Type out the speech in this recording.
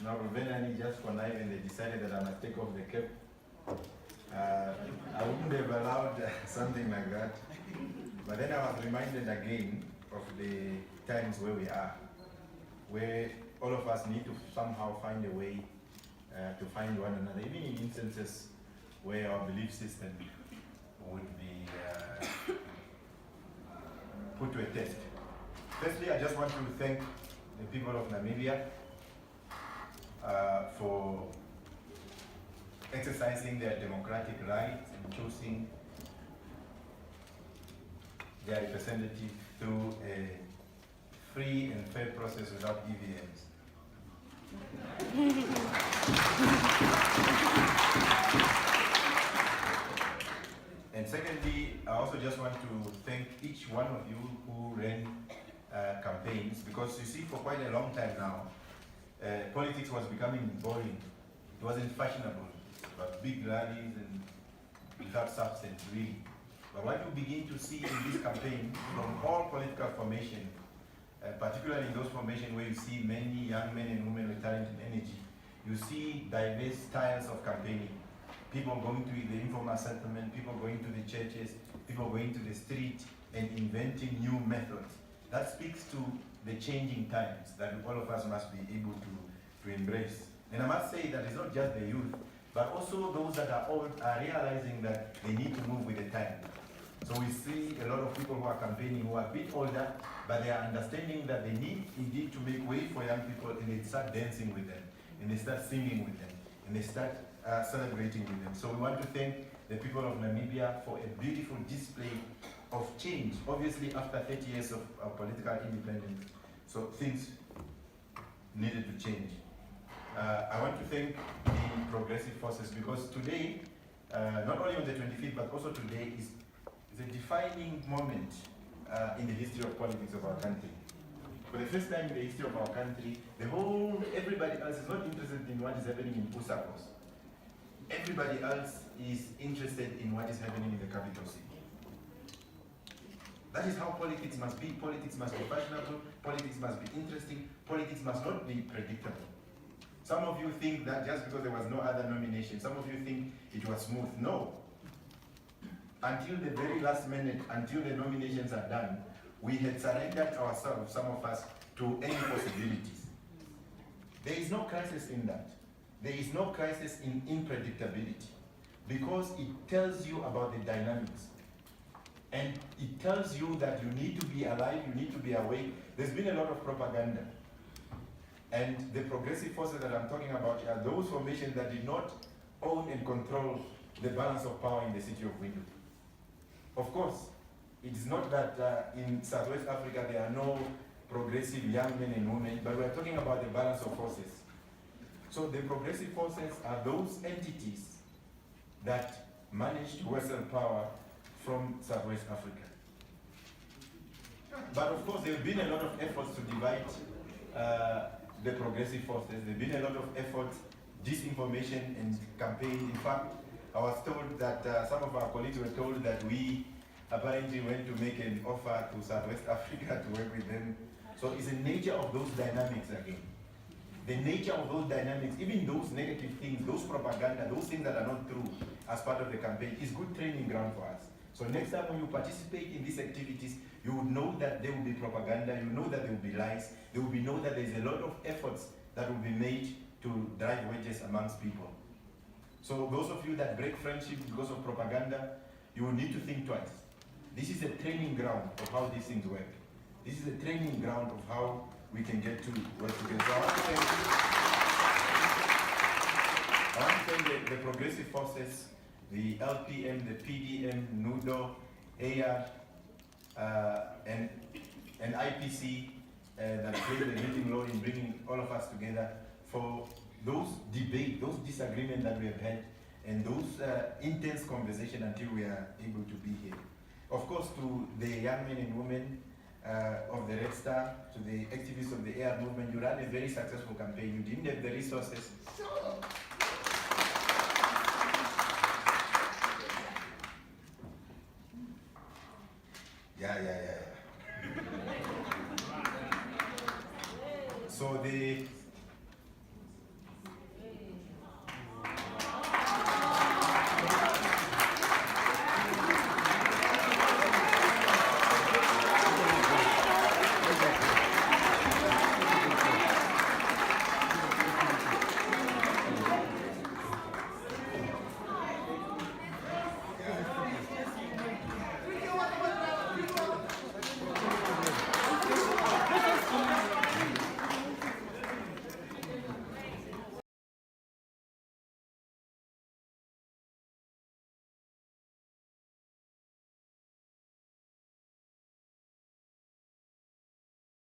Now, Rubenani just connived and they decided that I must take off the cap. I wouldn't have allowed something like that. But then I was reminded again of the times where we are, where all of us need to somehow find a way to find one another, even in instances where our belief system would be put to a test. Firstly, I just want to thank the people of Namibia for exercising their democratic rights and choosing their representative through a free and fair process without EVMs. And secondly, I also just want to thank each one of you who ran campaigns, because you see, for quite a long time now, politics was becoming boring. It wasn't fashionable, but big rallies and without substance, really. But what you begin to see in this campaign from all political formation, particularly in those formations where you see many young men and women with talent and energy, you see diverse styles of campaigning. People going to the informal settlement, people going to the churches, people going to the street and inventing new methods. That speaks to the changing times that all of us must be able to embrace. And I must say that it's not just the youth, but also those that are old are realizing that they need to move with the time. So we see a lot of people who are campaigning who are a bit older, but they are understanding that they need indeed to make way for young people, and they start dancing with them, and they start singing with them, and they start celebrating with them. So we want to thank the people of Namibia for a beautiful display of change. Obviously, after 30 years of political independence, so things needed to change. I want to thank the progressive forces, because today, not only on the 25th, but also today is a defining moment in the history of politics of our country. For the first time in the history of our country, everybody else is not interested in what is happening in Pusakos. Everybody else is interested in what is happening in the capital city. That is how politics must be. Politics must be fashionable, politics must be interesting, politics must not be predictable. Some of you think that just because there was no other nomination, some of you think it was smooth. No. Until the very last minute, until the nominations are done, we had surrendered ourselves, some of us, to any possibilities. There is no crisis in that. There is no crisis in unpredictability, because it tells you about the dynamics. And it tells you that you need to be alive, you need to be awake. There's been a lot of propaganda. And the progressive forces that I'm talking about are those formations that did not own and control the balance of power in the city of Windhoek. Of course, it is not that in Southwest Africa there are no progressive young men and women, but we're talking about the balance of forces. So the progressive forces are those entities that manage to wrestle power from Southwest Africa. But of course, there have been a lot of efforts to divide the progressive forces. There have been a lot of efforts, disinformation and campaign. In fact, I was told that some of our colleagues were told that we apparently went to make an offer to Southwest Africa to work with them. So it's the nature of those dynamics again. The nature of those dynamics, even those negative things, those propaganda, those things that are not true as part of the campaign, is good training ground for us. So next time when you participate in these activities, you would know that there will be propaganda, you know that there will be lies, there will be know that there is a lot of efforts that will be made to drive wedges amongst people. So those of you that break friendship because of propaganda, you will need to think twice. This is a training ground of how these things work. This is a training ground of how we can get to work together. So I want to thank the progressive forces, the LPM, the PDM, NUDO, AR, and IPC that played the leading role in bringing all of us together for those debates, those disagreements that we have had, and those intense conversations until we are able to be here. Of course, to the young men and women of the Red Star, to the activists of the AR movement, you ran a very successful campaign. You didn't have the resources. Yeah. So